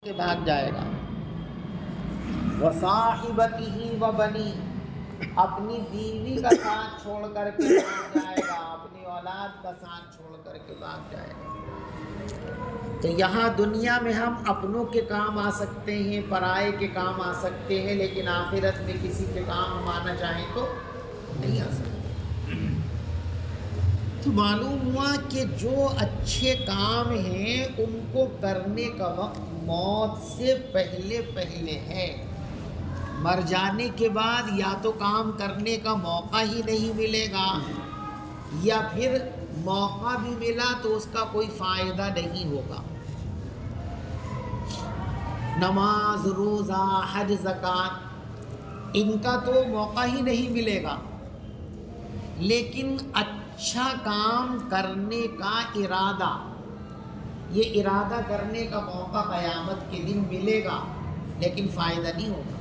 کے بھاگ جائے گا۔ وصاحبتہ وبنی، اپنی بیوی کا ساتھ چھوڑ کر کے بھاگ جائے گا، اپنی اولاد کا ساتھ چھوڑ کر کے بھاگ جائے گا۔ تو یہاں دنیا میں ہم اپنوں کے کام آ سکتے ہیں، پرائے کے کام آ سکتے ہیں، لیکن آخرت میں کسی کے کام ہم آنا چاہیں تو نہیں آ سکتے۔ تو معلوم ہوا کہ جو اچھے کام ہیں ان کو کرنے کا وقت موت سے پہلے پہلے ہے۔ مر جانے کے بعد یا تو کام کرنے کا موقع ہی نہیں ملے گا، یا پھر موقع بھی ملا تو اس کا کوئی فائدہ نہیں ہوگا۔ نماز، روزہ، حج، زکوٰۃ، ان کا تو موقع ہی نہیں ملے گا، لیکن اچھا کام کرنے کا ارادہ، یہ ارادہ کرنے کا موقع قیامت کے دن ملے گا، لیکن فائدہ نہیں ہوگا۔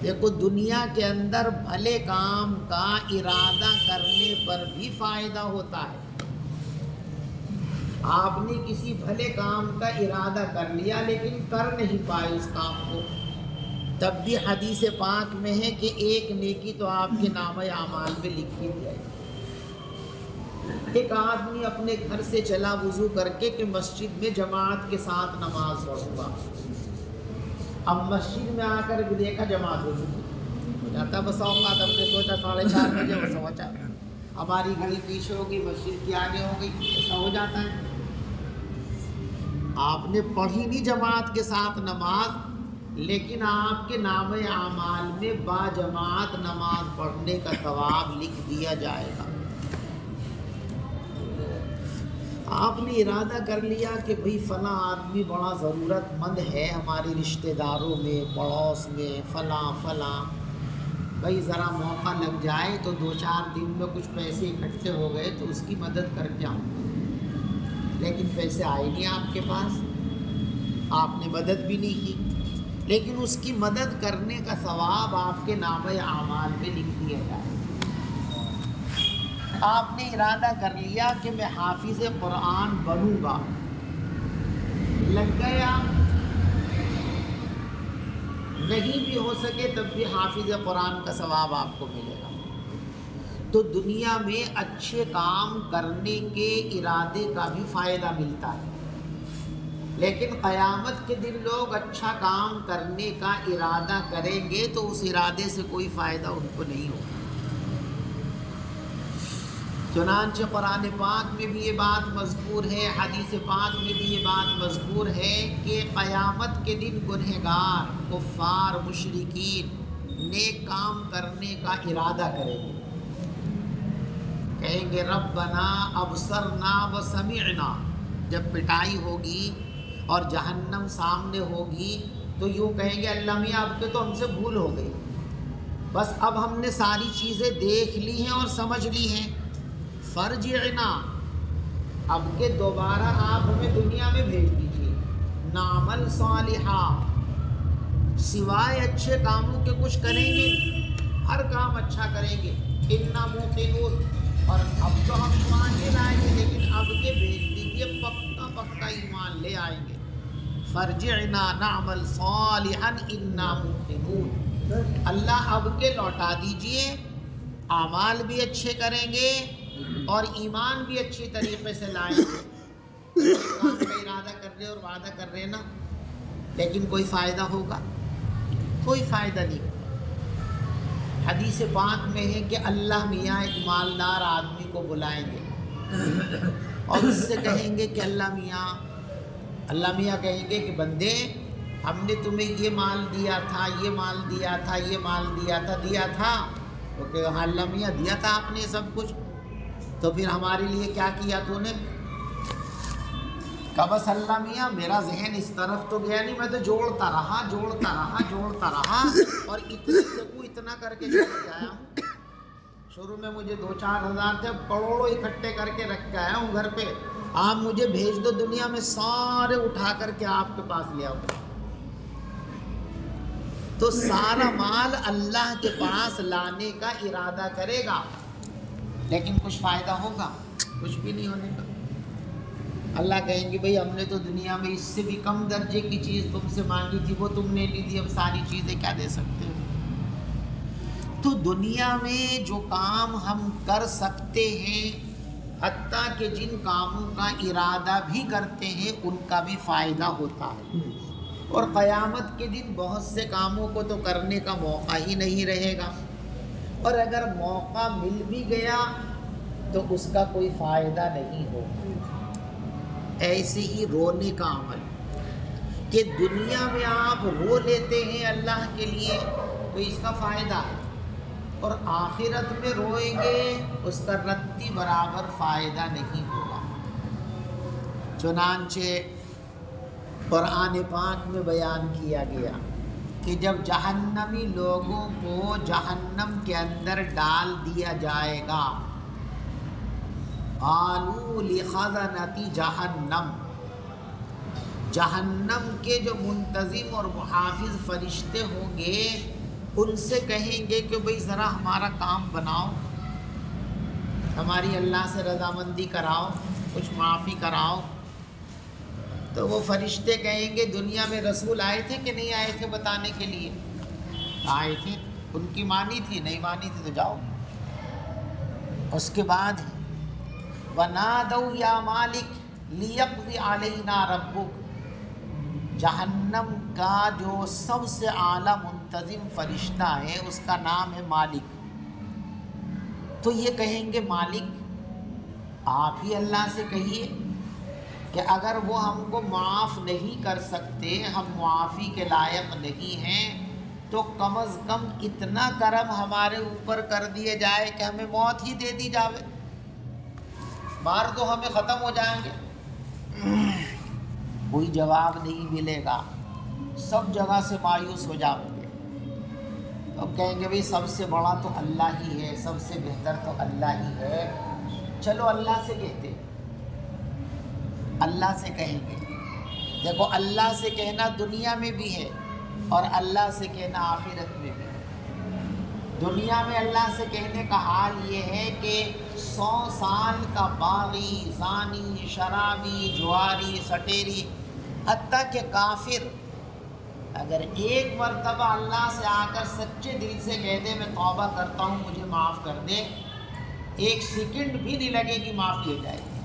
دیکھو دنیا کے اندر بھلے کام کا ارادہ کرنے پر بھی فائدہ ہوتا ہے۔ آپ نے کسی بھلے کام کا ارادہ کر لیا لیکن کر نہیں پائے اس کام کو، تب بھی حدیث پاک میں ہے کہ ایک نیکی تو آپ کے نامہ اعمال میں لکھی جائے گی۔ ایک آدمی اپنے گھر سے چلا وضو کر کے کہ مسجد میں جماعت کے ساتھ نماز پڑھوں گا، اب مسجد میں آ کر بھی دیکھا جماعت ہو جاتا، بس اوقات ہم نے سوچا 4:30 بجے، وہ سوچا ہماری گھڑی پیچھے ہوگی، مسجد کی آگے ہو گئی، ایسا ہو جاتا ہے۔ آپ نے پڑھی نہیں جماعت کے ساتھ نماز، لیکن آپ کے نامہ اعمال میں با جماعت نماز پڑھنے کا ثواب لکھ دیا جائے گا۔ آپ نے ارادہ کر لیا کہ بھئی فلاں آدمی بڑا ضرورت مند ہے ہمارے رشتہ داروں میں، پڑوس میں، فلاں، بھئی ذرا موقع لگ جائے تو 2-4 دن میں کچھ پیسے اکٹھے ہو گئے تو اس کی مدد کر کے آؤں گا، لیکن پیسے آئے نہیں آپ کے پاس، آپ نے مدد بھی نہیں کی، لیکن اس کی مدد کرنے کا ثواب آپ کے نامہ اعمال میں لکھ دیا جائے۔ آپ نے ارادہ کر لیا کہ میں حافظ قرآن بنوں گا، لگ گیا، نہیں بھی ہو سکے تب بھی حافظ قرآن کا ثواب آپ کو ملے گا۔ تو دنیا میں اچھے کام کرنے کے ارادے کا بھی فائدہ ملتا ہے، لیکن قیامت کے دن لوگ اچھا کام کرنے کا ارادہ کریں گے تو اس ارادے سے کوئی فائدہ ان کو نہیں ہوگا۔ چنانچہ قرآن پاک میں بھی یہ بات مذکور ہے، حدیث پاک میں بھی یہ بات مذکور ہے کہ قیامت کے دن گنہگار، کفار، مشرکین نیک کام کرنے کا ارادہ کریں گے، کہیں گے ربنا ابصرنا وسمعنا۔ جب پٹائی ہوگی اور جہنم سامنے ہوگی تو یوں کہیں گے اللہ میاں اب تو ہم سے بھول ہو گئی، بس اب ہم نے ساری چیزیں دیکھ لی ہیں اور سمجھ لی ہیں، فرجعنا، اب کے دوبارہ آپ ہمیں دنیا میں بھیج دیجیے، نعمل صالحا، سوائے اچھے کاموں کے کچھ کریں گے، ہر کام اچھا کریں گے، انا موقنون، اور اب تو ہم ایمان لے لائیں گے لیکن اب کے بھیج دیجیے، پکا ایمان لے آئیں گے، فرجعنا نعمل صالحا انا موقنون، اللہ اب کے لوٹا دیجیے، اعمال بھی اچھے کریں گے اور ایمان بھی اچھی طریقے سے لائیں گے۔ کام کا ارادہ کر رہے اور وعدہ کر رہے نا، لیکن کوئی فائدہ ہوگا؟ کوئی فائدہ نہیں ہوگا۔ حدیث پاک میں ہے کہ اللہ میاں ایک مالدار آدمی کو بلائیں گے اور اس سے کہیں گے کہ اللہ میاں کہیں گے کہ بندے ہم نے تمہیں یہ مال دیا تھا، یہ مال دیا تھا، یہ مال دیا تھا، تو کہ ہاں اللہ میاں دیا تھا آپ نے سب کچھ، تو پھر ہمارے لیے کیا کیا تو نے؟ کہ بس اللہ میاں میرا ذہن اس طرف تو گیا نہیں، میں تو جوڑتا رہا اور اتنے سے کو اتنا کر کے چل کے آیا ہوں۔ شروع میں مجھے 2-4 ہزار تھے، کروڑوں اکٹھے کر کے رکھ کے آیا ہوں گھر پہ، آپ مجھے بھیج دو دنیا میں، سارے اٹھا کر کے آپ کے پاس لے آؤں۔ تو سارا مال اللہ کے پاس لانے کا ارادہ کرے گا، لیکن کچھ فائدہ ہوگا؟ کچھ بھی نہیں ہونے کا۔ اللہ کہیں گے بھئی ہم نے تو دنیا میں اس سے بھی کم درجے کی چیز تم سے مانگی تھی، وہ تم نے نہیں دی، اب ساری چیزیں کیا دے سکتے ہو؟ تو دنیا میں جو کام ہم کر سکتے ہیں، حتیٰ کہ جن کاموں کا ارادہ بھی کرتے ہیں ان کا بھی فائدہ ہوتا ہے، اور قیامت کے دن بہت سے کاموں کو تو کرنے کا موقع ہی نہیں رہے گا، اور اگر موقع مل بھی گیا تو اس کا کوئی فائدہ نہیں ہوگا۔ ایسے ہی رونے کا عمل، کہ دنیا میں آپ رو لیتے ہیں اللہ کے لیے تو اس کا فائدہ ہے، اور آخرت میں روئیں گے اس کا رتی برابر فائدہ نہیں ہوگا۔ چنانچہ قرآن پاک میں بیان کیا گیا کہ جب جہنمی لوگوں کو جہنم کے اندر ڈال دیا جائے گا، قالوا لخزنۃ جہنم، جہنم کے جو منتظم اور محافظ فرشتے ہوں گے ان سے کہیں گے کہ بھئی ذرا ہمارا کام بناؤ، ہماری اللہ سے رضامندی کراؤ، کچھ معافی کراؤ۔ تو وہ فرشتے کہیں گے دنیا میں رسول آئے تھے کہ نہیں آئے تھے بتانے کے لیے؟ آئے تھے، ان کی مانی تھی، نہیں مانی تھی تو جاؤ۔ اس کے بعد وَنَادَوْا يَا مَالِكْ لِيَقْضِ عَلَيْنَا رَبُّكَ، جہنم کا جو سب سے اعلیٰ منتظم فرشتہ ہے اس کا نام ہے مالک، تو یہ کہیں گے مالک آپ ہی اللہ سے کہیے کہ اگر وہ ہم کو معاف نہیں کر سکتے، ہم معافی کے لائق نہیں ہیں، تو کم از کم اتنا کرم ہمارے اوپر کر دیے جائے کہ ہمیں موت ہی دے دی جاوے، مار دو ہمیں، ختم ہو جائیں گے۔ کوئی جواب نہیں ملے گا، سب جگہ سے مایوس ہو جاؤ گے۔ اب کہیں گے بھئی سب سے بڑا تو اللہ ہی ہے، سب سے بہتر تو اللہ ہی ہے، چلو اللہ سے کہتے، اللہ سے کہیں گے۔ دیکھو اللہ سے کہنا دنیا میں بھی ہے اور اللہ سے کہنا آخرت میں بھی ہے۔ دنیا میں اللہ سے کہنے کا حال یہ ہے کہ 100 سال کا باغی، زانی، شرابی، جواری، سٹیری، حتیٰ کہ کافر اگر ایک مرتبہ اللہ سے آ کر سچے دل سے کہہ دے میں توبہ کرتا ہوں مجھے معاف کر دے، 1 سیکنڈ بھی نہیں لگے گی معافی ہو جائے گی۔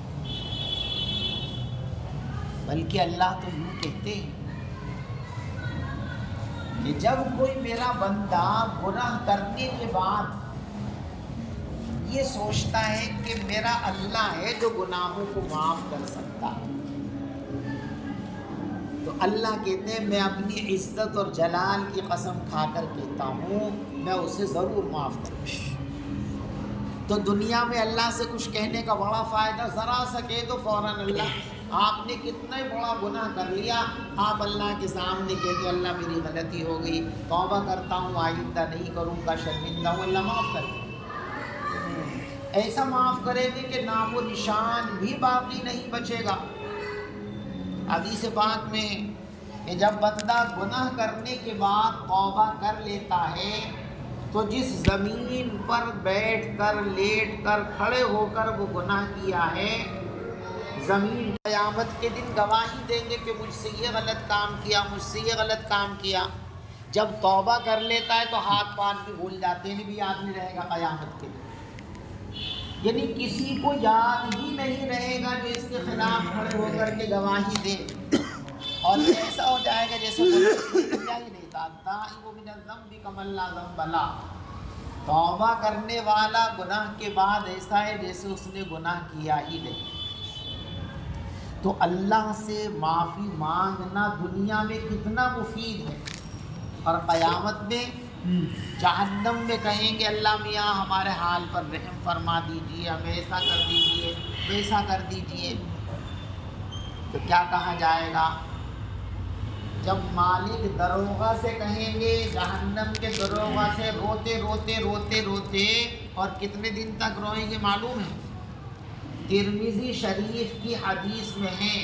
بلکہ اللہ تو یوں کہتے ہیں کہ جب کوئی میرا بندہ گناہ کرنے کے بعد یہ سوچتا ہے کہ میرا اللہ ہے جو گناہوں کو معاف کر سکتا ہے، تو اللہ کہتے ہیں میں اپنی عزت اور جلال کی قسم کھا کر کہتا ہوں میں اسے ضرور معاف کروں۔ تو دنیا میں اللہ سے کچھ کہنے کا بڑا فائدہ، ذرا سا کہہ دو فوراً اللہ، آپ نے کتنا بڑا گناہ کر لیا، آپ اللہ کے سامنے کہہ دو اللہ میری غلطی ہو گئی، توبہ کرتا ہوں آئندہ نہیں کروں گا، شرمندہ ہوں، اللہ معاف کر دے۔ ایسا معاف کرے گے کہ نام و نشان بھی باقی نہیں بچے گا۔ حدیث پاک میں کہ جب بندہ گناہ کرنے کے بعد توبہ کر لیتا ہے تو جس زمین پر بیٹھ کر، لیٹ کر، کھڑے ہو کر وہ گناہ کیا ہے، زمین قیامت کے دن گواہی دیں گے کہ مجھ سے یہ غلط کام کیا، مجھ سے یہ غلط کام کیا۔ جب توبہ کر لیتا ہے تو ہاتھ پار بھی بھول جاتے ہیں، بھی یاد نہیں رہے گا قیامت کے دن، یعنی کسی کو یاد ہی نہیں رہے گا جو اس کے خلاف کھڑے ہو کر کے گواہی دے، اور ایسا ہو جائے گا جیسے کیا ہی نہیں تھا، تائب من الذنب کمن لا ذنب لہ، توبہ کرنے والا گناہ کے بعد ایسا ہے جیسے اس نے گناہ کیا ہی نہیں۔ تو اللہ سے معافی مانگنا دنیا میں کتنا مفید ہے، اور قیامت میں جہنم میں کہیں گے اللہ میاں ہمارے حال پر رحم فرما دیجئے، ہمیں ایسا کر دیجئے، ویسا کر دیجئے، تو کیا کہا جائے گا؟ جب مالک دروغہ سے کہیں گے، جہنم کے دروغہ سے روتے روتے روتے روتے، اور کتنے دن تک روئیں گے معلوم ہے؟ ترمذی شریف کی حدیث میں ہے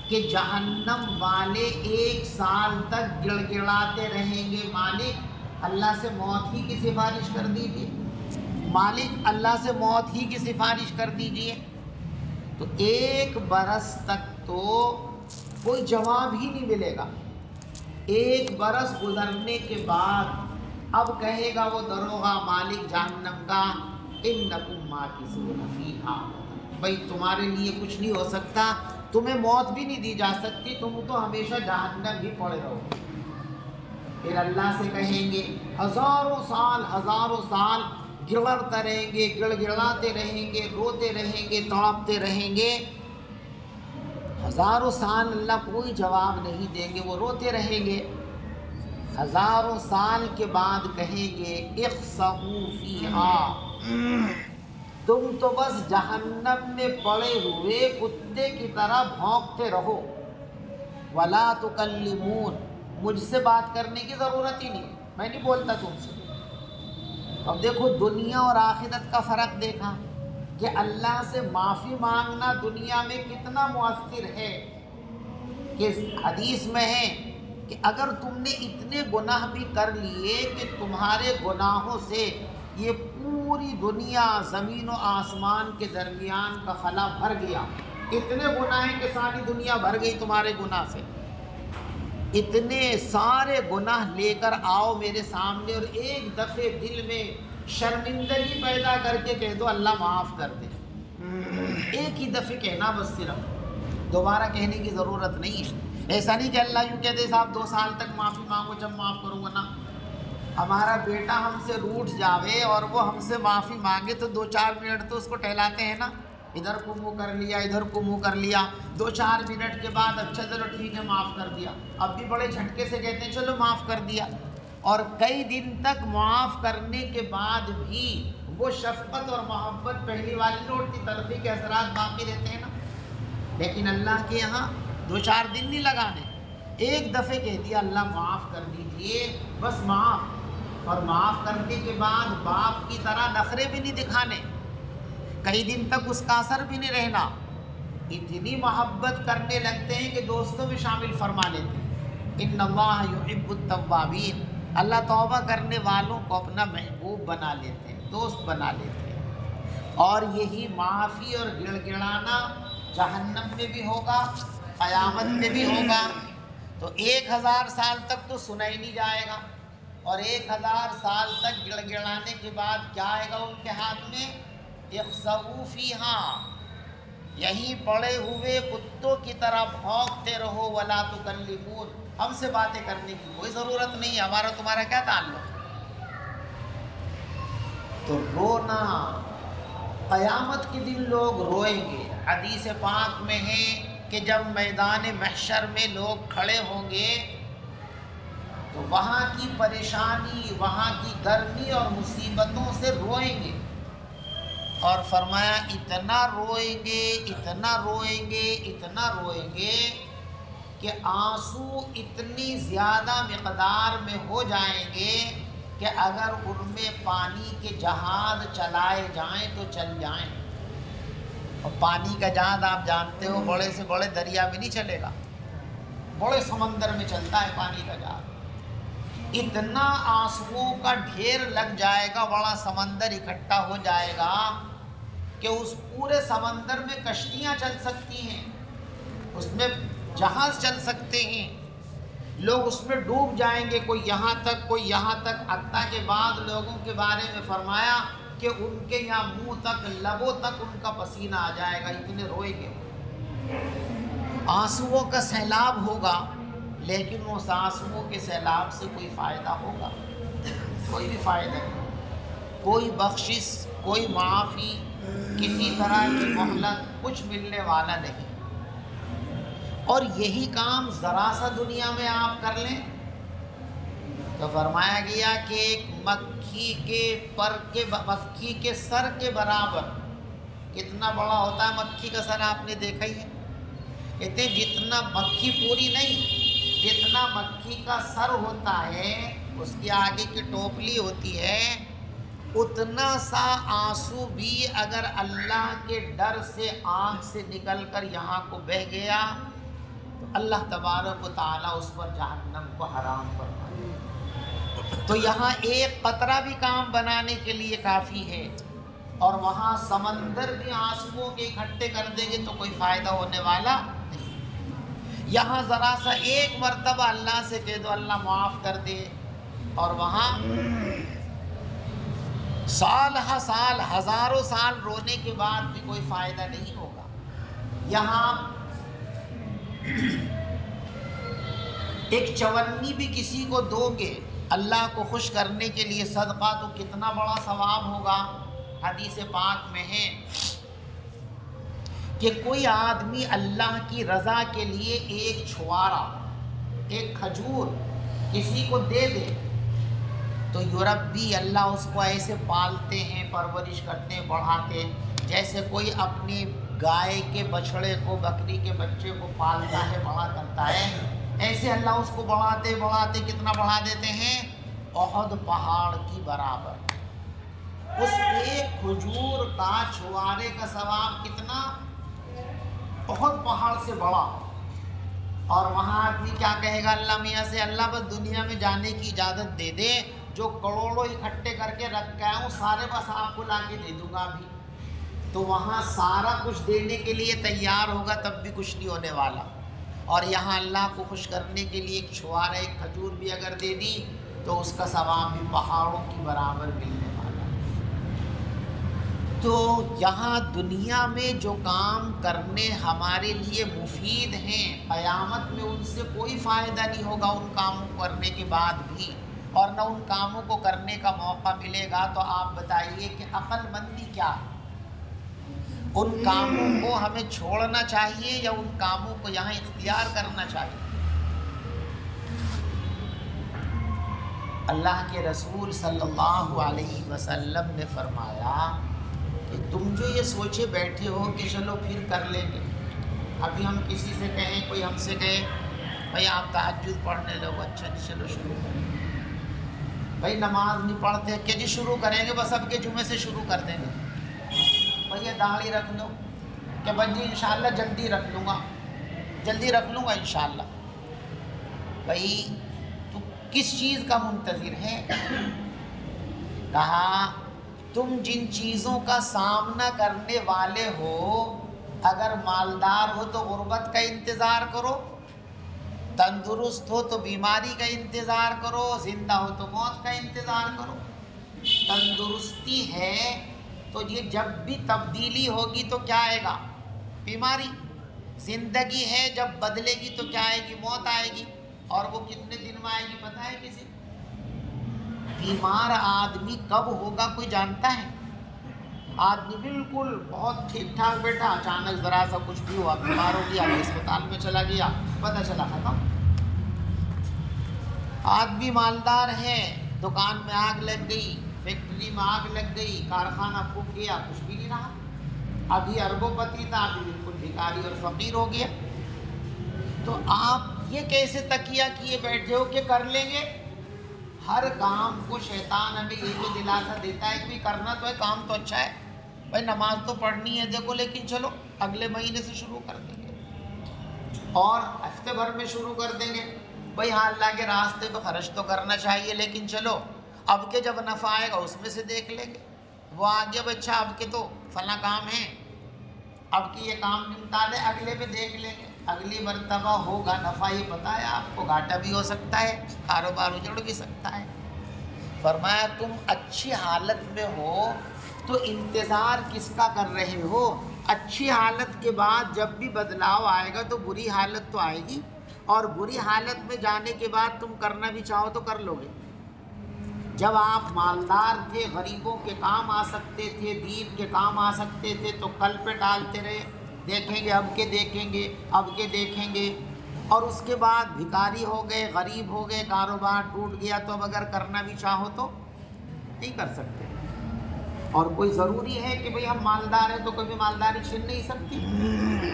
کہ جہنم والے 1 سال تک گڑ گڑاتے رہیں گے، مالک اللہ سے موت ہی کی سفارش کر دیجئے، مالک اللہ سے موت ہی کی سفارش کر دیجئے۔ تو 1 برس تک تو کوئی جواب ہی نہیں ملے گا۔ 1 برس گزرنے کے بعد اب کہے گا وہ دروغہ مالک جہنم کا، انکم ماکثون فیہا، بھائی تمہارے لیے کچھ نہیں ہو سکتا، تمہیں موت بھی نہیں دی جا سکتی، تم تو ہمیشہ جہنم ہی پڑے رہو۔ پھر اللہ سے کہیں گے ہزاروں سال گڑتے رہیں گے، گڑ گڑاتے رہیں گے، روتے رہیں گے، تڑپتے رہیں گے، ہزاروں سال اللہ کوئی جواب نہیں دیں گے، وہ روتے رہیں گے۔ ہزاروں سال کے بعد کہیں گے اخسئوا فیہا، تم تو بس جہنم میں پڑے ہوئے کتے کی طرح بھونکتے رہو، ولا تکلمون، مجھ سے بات کرنے کی ضرورت ہی نہیں، میں نہیں بولتا تم سے۔ اب دیکھو دنیا اور آخرت کا فرق دیکھا کہ اللہ سے معافی مانگنا دنیا میں کتنا مؤثر ہے، کہ حدیث میں ہے کہ اگر تم نے اتنے گناہ بھی کر لیے کہ تمہارے گناہوں سے یہ پوری دنیا زمین و آسمان کے درمیان کا خلا بھر گیا، اتنے گناہ ہیں کہ ساری دنیا بھر گئی تمہارے گناہ سے، اتنے سارے گناہ لے کر آؤ میرے سامنے اور ایک دفعے دل میں شرمندگی پیدا کر کے کہہ دو اللہ معاف کر دے، ایک ہی دفعے کہنا بس، صرف دوبارہ کہنے کی ضرورت نہیں ہے۔ ایسا نہیں کہ اللہ یوں کہتے صاحب 2 سال تک معافی مانگو جب معاف کروں گا، نا، ہمارا بیٹا ہم سے روٹھ جاوے اور وہ ہم سے معافی مانگے تو 2-4 منٹ تو اس کو ٹہلاتے ہیں نا، ادھر کو منہ کر لیا، ادھر کو منہ کر لیا، 2-4 منٹ کے بعد اچھا چلو ٹھیک ہے معاف کر دیا، اب بھی بڑے جھٹکے سے کہتے ہیں چلو معاف کر دیا، اور کئی دن تک معاف کرنے کے بعد بھی وہ شفقت اور محبت پہلی والی لوٹتی، تلخی کے اثرات باقی رہتے ہیں نا۔ لیکن اللہ کے یہاں 2-4 دن نہیں لگانے، ایک دفعے کہہ دیا اللہ معاف کر دیجئے، بس معاف، اور معاف کرنے کے بعد باپ کی طرح نخرے بھی نہیں دکھانے، کئی دن تک اس کا اثر بھی نہیں رہنا، اتنی محبت کرنے لگتے ہیں کہ دوستوں میں شامل فرما لیتے ہیں۔ ان اللہ یحب التوابین، اللہ توبہ کرنے والوں کو اپنا محبوب بنا لیتے ہیں، دوست بنا لیتے ہیں، اور یہی معافی اور گڑ گڑانا جہنم میں بھی ہوگا، قیامت میں بھی ہوگا۔ تو 1000 سال تک تو سنا ہی نہیں جائے گا، اور 1000 سال تک گڑ گڑانے کے بعد کیا آئے گا ان کے ہاتھ میں؟ اخسئوا فیہا، یہیں پڑے ہوئے کتوں کی طرح بھونکتے رہو، ولا تکلمون، ہم سے باتیں کرنے کی کوئی ضرورت نہیں، ہمارا تمہارا کیا تعلق؟ تو رونا قیامت کے دن لوگ روئیں گے۔ حدیث پاک میں ہے کہ جب میدان محشر میں لوگ کھڑے ہوں گے تو وہاں کی پریشانی، وہاں کی گرمی اور مصیبتوں سے روئیں گے، اور فرمایا اتنا روئیں گے، اتنا روئیں گے، اتنا روئیں گے کہ آنسو اتنی زیادہ مقدار میں ہو جائیں گے کہ اگر ان میں پانی کے جہاز چلائے جائیں تو چل جائیں، اور پانی کا جہاز آپ جانتے ہو بڑے سے بڑے دریا میں نہیں چلے گا، بڑے سمندر میں چلتا ہے پانی کا جہاز، اتنا آنسوؤں کا ڈھیر لگ جائے گا، بڑا سمندر اکٹھا ہو جائے گا کہ اس پورے سمندر میں کشتیاں چل سکتی ہیں، اس میں جہاز چل سکتے ہیں، لوگ اس میں ڈوب جائیں گے، کوئی یہاں تک کوئی یہاں تک، حتیٰ کے بعد لوگوں کے بارے میں فرمایا کہ ان کے یہاں منہ تک، لبوں تک ان کا پسینہ آ جائے گا، اتنے روئیں گے، آنسوؤں کا سیلاب ہوگا، لیکن اس آنسوؤں کے سیلاب سے کوئی فائدہ ہوگا؟ کوئی بھی فائدہ نہیں، کوئی بخشش، کوئی معافی، کسی طرح کی مہلت، کچھ ملنے والا نہیں۔ اور یہی کام ذرا سا دنیا میں آپ کر لیں تو فرمایا گیا کہ ایک مکھی کے سر کے برابر، کتنا بڑا ہوتا ہے مکھی کا سر آپ نے دیکھا ہی ہے، کہتے جتنا مکھی پوری نہیں، جتنا مکھی کا سر ہوتا ہے اس کی آگے کی ٹوپلی ہوتی ہے، اتنا سا آنسو بھی اگر اللہ کے ڈر سے آنکھ سے نکل کر یہاں کو بہہ گیا تو اللہ تبارک و تعالیٰ اس پر جہنم کو حرام فرما دے۔ تو یہاں ایک قطرہ بھی کام بنانے کے لیے کافی ہے، اور وہاں سمندر بھی آنسوؤں کے اکٹھے کر دیں گے تو کوئی فائدہ ہونے والا نہیں۔ یہاں ذرا سا ایک مرتبہ اللہ سے کہہ دو اللہ معاف کر دے، اور وہاں سال ہا سال ہزاروں سال رونے کے بعد بھی کوئی فائدہ نہیں ہوگا۔ یہاں ایک چونی بھی کسی کو دو گے اللہ کو خوش کرنے کے لیے صدقہ، تو کتنا بڑا ثواب ہوگا۔ حدیث پاک میں ہے کہ کوئی آدمی اللہ کی رضا کے لیے ایک چھوارا، ایک کھجور کسی کو دے دے تو یربی، اللہ اس کو ایسے پالتے ہیں، پرورش کرتے ہیں، بڑھاتے ہیں، جیسے کوئی اپنی گائے کے بچھڑے کو، بکری کے بچے کو پالتا ہے، بڑا کرتا ہے، ایسے اللہ اس کو بڑھاتے بڑھاتے کتنا بڑھا دیتے ہیں، احد پہاڑ کی برابر۔ اس ایک کھجور کا چھوارے کا ثواب کتنا، احد پہاڑ سے بڑا۔ اور وہاں آدمی کیا کہے گا اللہ میاں سے، اللہ بس دنیا میں جانے کی اجازت دے دے، جو کروڑوں اکٹھے کر کے رکھ کے آیا ہوں سارے بس آپ کو لا کے دے دوں گا ابھی۔ تو وہاں سارا کچھ دینے کے لیے تیار ہوگا تب بھی کچھ نہیں ہونے والا، اور یہاں اللہ کو خوش کرنے کے لیے ایک چھوارا، ایک کھجور بھی اگر دے دی تو اس کا ثواب بھی پہاڑوں کی برابر ملنے والا۔ تو یہاں دنیا میں جو کام کرنے ہمارے لیے مفید ہیں، قیامت میں ان سے کوئی فائدہ نہیں ہوگا ان کاموں کو کرنے کے بعد بھی، اور نہ ان کاموں کو کرنے کا موقع ملے گا۔ تو آپ بتائیے کہ عقل مندی کیا ہے؟ ان کاموں کو ہمیں چھوڑنا چاہیے یا ان کاموں کو یہاں اختیار کرنا چاہیے؟ اللہ کے رسول صلی اللہ علیہ وسلم نے فرمایا کہ تم جو یہ سوچے بیٹھے ہو کہ چلو پھر کر لیں گے، ابھی ہم کسی سے کہیں، کوئی ہم سے کہے بھائی آپ تہجد پڑھنے لگو، اچھا جی چلو شروع کریں، بھائی نماز نہیں پڑھتے کہ جی شروع کریں گے، بس اب کے جمعے سے شروع کر دیں گے، بھائی یہ داڑھی رکھ لو کہ بھائی جی انشاءاللہ جلدی رکھ لوں گا انشاءاللہ۔ بھائی تو کس چیز کا منتظر ہے؟ کہا تم جن چیزوں کا سامنا کرنے والے ہو، اگر مالدار ہو تو غربت کا انتظار کرو، تندرست ہو تو بیماری کا انتظار کرو، زندہ ہو تو موت کا انتظار کرو۔ تندرستی ہے تو یہ جب بھی تبدیلی ہوگی تو کیا آئے گا؟ بیماری۔ زندگی ہے جب بدلے گی تو کیا آئے گی؟ موت آئے گی۔ اور وہ کتنے دن میں آئے گی پتہ ہے کسی؟ بیمار آدمی کب ہوگا کوئی جانتا ہے؟ آدمی بالکل بہت ٹھیک ٹھاک بیٹھا، اچانک ذرا سا کچھ بھی ہوا، بیمار ہو گیا، اسپتال میں چلا گیا، پتہ چلا ختم۔ آدمی مالدار ہے، دکان میں آگ لگ گئی، فیکٹری میں آگ لگ گئی، کارخانہ پھک گیا، کچھ بھی نہیں رہا۔ ابھی اربوں پتی تھا، ابھی بالکل بھکاری اور فقیر ہو گیا۔ تو آپ یہ کیسے تکیہ کیے بیٹھے ہو کہ کر لیں گے؟ ہر کام کو شیطان ہمیں یہ تو دلاسا دیتا ہے کہ کرنا تو ہے، کام تو اچھا ہے، بھائی نماز تو پڑھنی ہے دیکھو، لیکن چلو اگلے مہینے سے شروع کر دیں گے، اور ہفتے بھر میں شروع کر دیں گے، بھائی ہاں اللہ کے راستے پہ خرچ تو کرنا چاہیے، لیکن چلو اب کے جب نفع آئے گا اس میں سے دیکھ لیں گے۔ وہ آ گیا بچہ، اب کے تو فلاں کام ہے، اب کی یہ کام نمٹا لے، اگلے میں دیکھ لیں گے، اگلی مرتبہ ہوگا نفع، یہ پتہ ہے آپ کو، گھاٹا بھی ہو سکتا ہے، کاروبار اجڑ بھی سکتا ہے۔ فرمایا تم اچھی حالت میں ہو تو انتظار کس کا کر رہے ہو؟ اچھی حالت کے بعد جب بھی بدلاؤ آئے گا تو بری حالت تو آئے گی، اور بری حالت میں جانے کے بعد تم کرنا بھی چاہو تو کر لو گے۔ جب آپ مالدار تھے، غریبوں کے کام آ سکتے تھے، دین کے کام آ سکتے تھے، تو کل پہ ٹالتے رہے، دیکھیں گے اب کے دیکھیں گے، اب کے دیکھیں گے، اور اس کے بعد بھکاری ہو گئے، غریب ہو گئے، کاروبار ٹوٹ گیا، تو اب اگر کرنا بھی چاہو تو نہیں کر سکتے۔ اور کوئی ضروری ہے کہ بھئی ہم مالدار ہیں تو کبھی مالداری چھن نہیں سکتی؟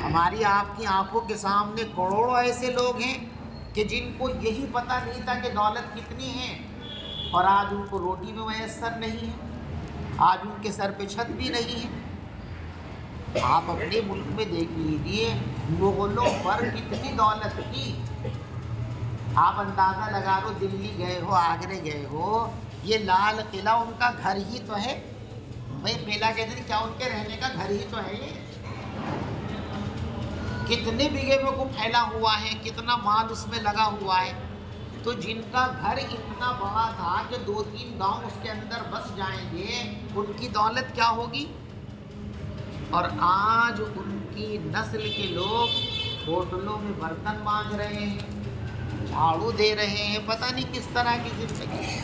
ہماری آپ کی آنکھوں کے سامنے کروڑوں ایسے لوگ ہیں کہ جن کو یہی پتہ نہیں تھا کہ دولت کتنی ہے، اور آج ان کو روٹی میں میسر نہیں ہے، آج ان کے سر پہ چھت بھی نہیں ہے۔ آپ اپنے ملک میں دیکھ لیجیے مغلوں پر کتنی دولت تھی، آپ اندازہ لگا لو، دلی گئے ہو، آگرے گئے ہو، یہ لال قلعہ ان کا گھر ہی تو ہے، بھائی قلعہ کہتے ہیں کیا ان کے رہنے کا گھر ہی تو ہے یہ؟ کتنے بیگھے میں کو پھیلا ہوا ہے، کتنا مال اس میں لگا ہوا ہے۔ تو جن کا گھر اتنا بڑا تھا کہ 2-3 گاؤں اس کے اندر بس جائیں گے، ان کی دولت کیا ہوگی؟ اور آج ان کی نسل کے لوگ ہوٹلوں میں برتن مانج رہے ہیں، جھاڑو دے رہے ہیں، پتہ نہیں کس طرح کی زندگی۔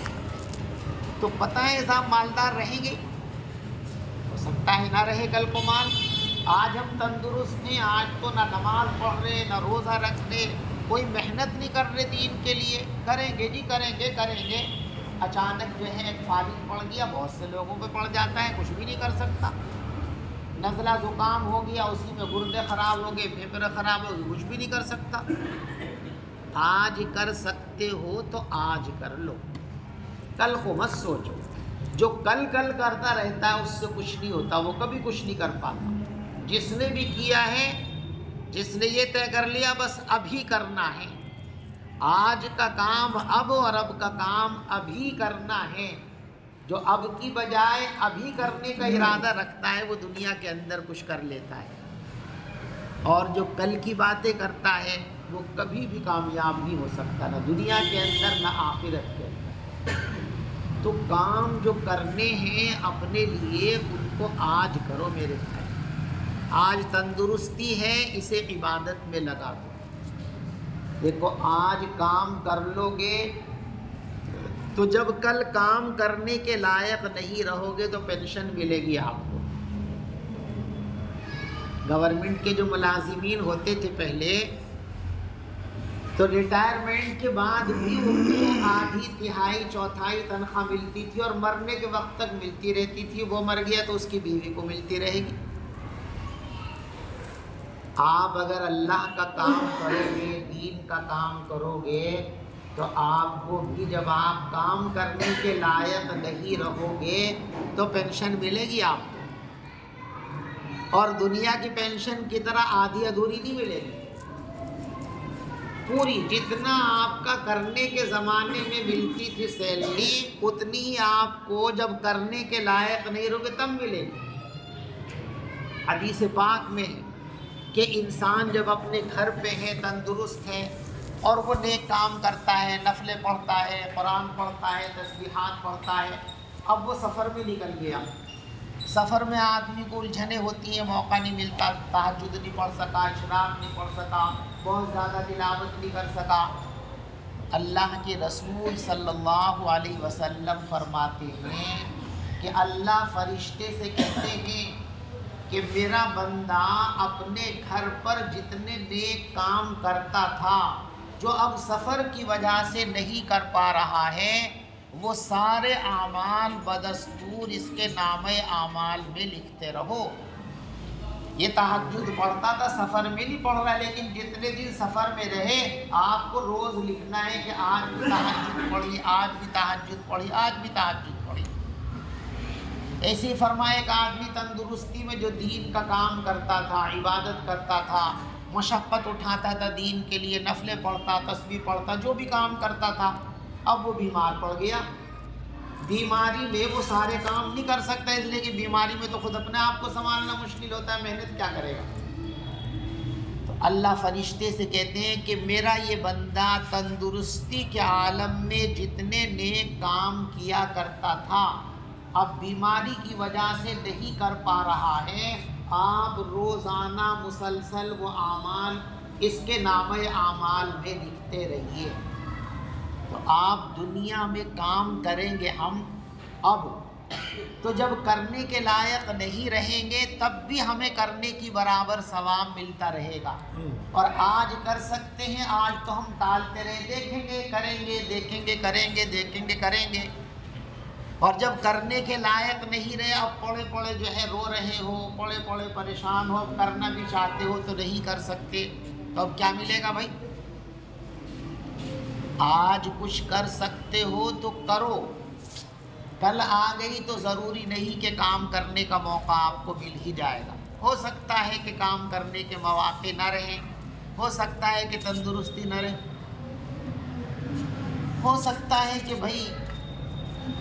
تو پتہ ہے صاحب مالدار رہیں گے؟ ہو سکتا ہے نہ رہے کل کو مال۔ آج ہم تندرست ہیں، آج تو نہ نماز پڑھ رہے، نہ روزہ رکھ رہے، کوئی محنت نہیں کر رہے دین کے لیے۔ کریں گے جی، کریں گے کریں گے، اچانک جو ہے ایک فالج پڑ گیا، بہت سے لوگوں پہ پڑ جاتا ہے، کچھ بھی نہیں کر سکتا۔ نزلہ زکام ہو گیا، اسی میں گردے خراب ہو گئے، پھیپھڑے خراب ہو گئے، کچھ بھی نہیں کر سکتا۔ آج کر سکتے ہو تو آج کر لو، کل کو مت سوچو۔ جو کل کرتا رہتا ہے اس سے کچھ نہیں ہوتا، وہ کبھی کچھ نہیں کر پاتا۔ جس نے بھی کیا ہے، جس نے یہ طے کر لیا بس ابھی کرنا ہے، آج کا کام اب اور اب کا کام ابھی کرنا ہے، جو اب کی بجائے ابھی کرنے کا ارادہ رکھتا ہے وہ دنیا کے اندر کچھ کر لیتا ہے، اور جو کل کی باتیں کرتا ہے وہ کبھی بھی کامیاب نہیں ہو سکتا، نہ دنیا کے اندر نہ آخرت کے اندر۔ تو کام جو کرنے ہیں اپنے لیے ان کو آج کرو میرے بھائی۔ آج تندرستی ہے، اسے عبادت میں لگا دو۔ دیکھو آج کام کر لو گے تو جب کل کام کرنے کے لائق نہیں رہو گے تو پینشن ملے گی آپ کو۔ گورنمنٹ کے جو ملازمین ہوتے تھے پہلے، تو ریٹائرمنٹ کے بعد بھی ان کو آدھی تہائی چوتھائی تنخواہ ملتی تھی، اور مرنے کے وقت تک ملتی رہتی تھی۔ وہ مر گیا تو اس کی بیوی کو ملتی رہے گی۔ آپ اگر اللہ کا کام کرو گے، دین کا کام کرو گے، تو آپ کو بھی جب آپ کام کرنے کے لائق نہیں رہو گے تو پینشن ملے گی آپ کو، اور دنیا کی پینشن کی طرح آدھی ادھوری نہیں ملے گی، پوری جتنا آپ کا کرنے کے زمانے میں ملتی تھی سیلری، اتنی ہی آپ کو جب کرنے کے لائق نہیں رہو گے تب ملے گی۔ حدیث پاک میں ہے کہ انسان جب اپنے گھر پہ ہے، تندرست ہے، اور وہ نیک کام کرتا ہے، نفلیں پڑھتا ہے، قرآن پڑھتا ہے، تسبیحات پڑھتا ہے، اب وہ سفر میں نکل گیا۔ سفر میں آدمی کو الجھنیں ہوتی ہیں، موقع نہیں ملتا، تہجد نہیں پڑھ سکا، اشراق نہیں پڑھ سکا، بہت زیادہ تلاوت نہیں کر سکا۔ اللہ کے رسول صلی اللہ علیہ وسلم فرماتے ہیں کہ اللہ فرشتے سے کہتے ہیں کہ میرا بندہ اپنے گھر پر جتنے نیک کام کرتا تھا، جو اب سفر کی وجہ سے نہیں کر پا رہا ہے، وہ سارے اعمال بدستور اس کے نامہ اعمال میں لکھتے رہو۔ یہ تہجد پڑھتا تھا، سفر میں نہیں پڑھ رہا، لیکن جتنے دن سفر میں رہے آپ کو روز لکھنا ہے کہ آج بھی تہجد پڑھی، آج بھی تہجد پڑھی، آج بھی تہجد پڑھی۔ ایسے ہی فرمایا کہ آدمی تندرستی میں جو دین کا کام کرتا تھا، عبادت کرتا تھا، مشقت اٹھاتا تھا دین کے لیے، نفلیں پڑھتا، تسبیح پڑھتا، جو بھی کام کرتا تھا، اب وہ بیمار پڑ گیا۔ بیماری میں وہ سارے کام نہیں کر سکتا، اس لیے کہ بیماری میں تو خود اپنے آپ کو سنبھالنا مشکل ہوتا ہے، محنت کیا کرے گا۔ تو اللہ فرشتے سے کہتے ہیں کہ میرا یہ بندہ تندرستی کے عالم میں جتنے نیک کام کیا کرتا تھا، اب بیماری کی وجہ سے نہیں کر پا رہا ہے، آپ روزانہ مسلسل وہ اعمال اس کے نامہ اعمال میں لکھتے رہیے۔ تو آپ دنیا میں کام کریں گے ہم اب، تو جب کرنے کے لائق نہیں رہیں گے تب بھی ہمیں کرنے کی برابر ثواب ملتا رہے گا، اور آج کر سکتے ہیں، آج تو ہم ٹالتے رہے، دیکھیں گے کریں گے، دیکھیں گے کریں گے، دیکھیں گے کریں گے، اور جب کرنے کے لائق نہیں رہے، اب پڑے پڑے جو ہے رو رہے ہو، پڑے پڑے پریشان ہو، کرنا بھی چاہتے ہو تو نہیں کر سکتے، تو اب کیا ملے گا بھائی؟ آج کچھ کر سکتے ہو تو کرو، کل آ گئی تو ضروری نہیں کہ کام کرنے کا موقع آپ کو مل ہی جائے گا۔ ہو سکتا ہے کہ کام کرنے کے مواقع نہ رہیں، ہو سکتا ہے کہ تندرستی نہ رہے، ہو سکتا ہے کہ بھائی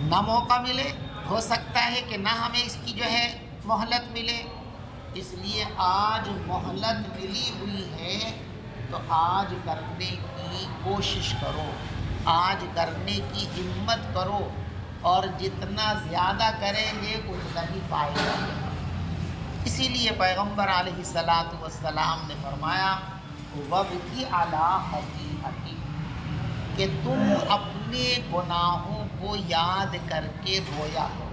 نہ موقع ملے، ہو سکتا ہے کہ نہ ہمیں اس کی جو ہے مہلت ملے، اس لیے آج مہلت ملی ہوئی ہے تو آج کرنے کی کوشش کرو، آج کرنے کی ہمت کرو، اور جتنا زیادہ کریں گے اتنا ہی فائدہ ہے۔ اسی لیے پیغمبر علیہ الصلاۃ والسلام نے فرمایا وَابْكِ عَلَىٰ خَطِيئَتِكَ، کہ تم اپنے گناہوں کو یاد کر کے رویا کرو۔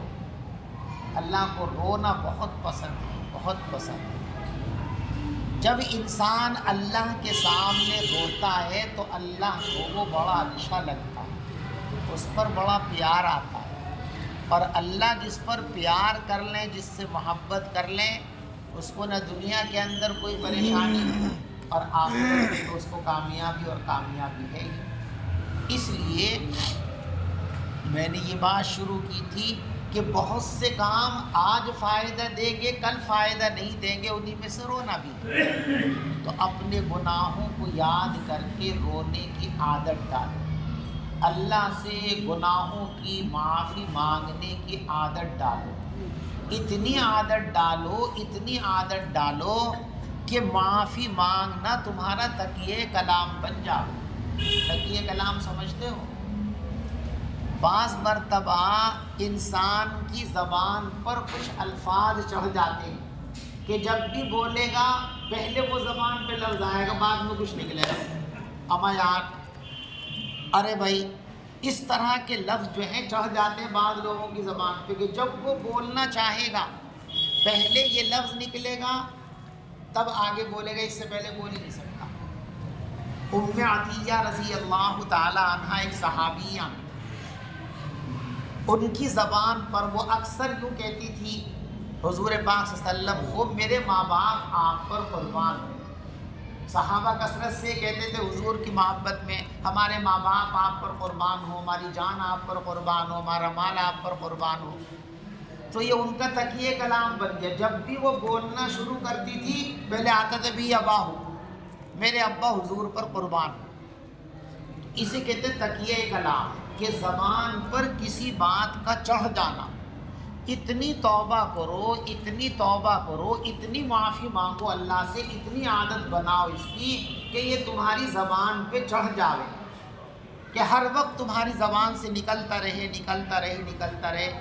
اللہ کو رونا بہت پسند ہے، بہت پسند ہے۔ جب انسان اللہ کے سامنے روتا ہے تو اللہ کو وہ بڑا اچھا لگتا ہے، اس پر بڑا پیار آتا ہے، اور اللہ جس پر پیار کر لیں، جس سے محبت کر لیں، اس کو نہ دنیا کے اندر کوئی پریشانی اور آخرت میں تو اس کو کامیابی اور کامیابی ہے ہی۔ اس لیے میں نے یہ بات شروع کی تھی کہ بہت سے کام آج فائدہ دیں گے، کل فائدہ نہیں دیں گے، انہی میں سے رونا بھی ہے۔ تو اپنے گناہوں کو یاد کر کے رونے کی عادت ڈالو، اللہ سے گناہوں کی معافی مانگنے کی عادت ڈالو، اتنی عادت ڈالو، اتنی عادت ڈالو کہ معافی مانگنا تمہارا تکیہ کلام بن جاؤ۔ تکیہ کلام سمجھتے ہو؟ بعض مرتبہ انسان کی زبان پر کچھ الفاظ چڑھ جاتے ہیں کہ جب بھی بولے گا پہلے وہ زبان پہ لفظ آئے گا، بعد میں کچھ نکلے گا، اما یار، ارے بھائی، اس طرح کے لفظ جو ہیں چڑھ جاتے ہیں بعض لوگوں کی زبان پہ کہ جب وہ بولنا چاہے گا پہلے یہ لفظ نکلے گا تب آگے بولے گا، اس سے پہلے بول ہی نہیں سکتا۔ ام عطیہ رضی اللہ تعالی عنہا ایک صحابیہ، ان کی زبان پر وہ اکثر یوں کہتی تھی حضور پاک صلی اللہ علیہ وسلم کو میرے ماں باپ آپ پر قربان ہیں۔ صحابہ کثرت سے کہتے تھے حضور کی محبت میں ہمارے ماں باپ آپ پر قربان ہو، ہماری جان آپ پر قربان ہو، ہمارا مال آپ پر قربان ہو۔ تو یہ ان کا تکیہ کلام بن گیا، جب بھی وہ بولنا شروع کرتی تھی پہلے آتا تھا بھی ابا ہو، میرے ابا حضور پر قربان ہو۔ اسے کہتے ہیں تکیہ کلام، کہ زبان پر کسی بات کا چڑھ جانا۔ اتنی توبہ کرو، اتنی توبہ کرو، اتنی معافی مانگو اللہ سے، اتنی عادت بناؤ اس کی کہ یہ تمہاری زبان پہ چڑھ جاوے، کہ ہر وقت تمہاری زبان سے نکلتا رہے، نکلتا رہے، نکلتا رہے۔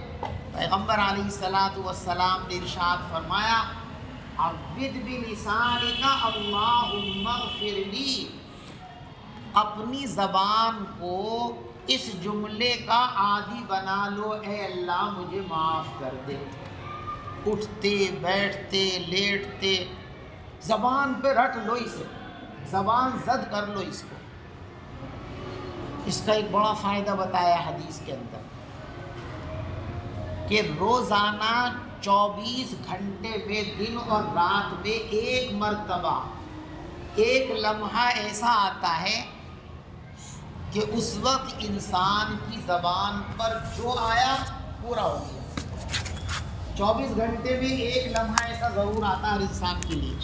پیغمبر علیہ الصلاۃ والسلام نے ارشاد فرمایا عوّد بلسانک اللہم اغفر لی، اپنی زبان کو اس جملے کا عادی بنا لو، اے اللہ مجھے معاف کر دے۔ اٹھتے بیٹھتے لیٹتے زبان پہ رٹ لو اسے، زبان زد کر لو اس کو۔ اس کا ایک بڑا فائدہ بتایا حدیث کے اندر کہ روزانہ 24 گھنٹے میں دن اور رات میں ایک مرتبہ ایک لمحہ ایسا آتا ہے کہ اس وقت انسان کی زبان پر جو آیا پورا ہو گیا۔ 24 گھنٹے میں ایک لمحہ ایسا ضرور آتا ہے ہر انسان کے لیے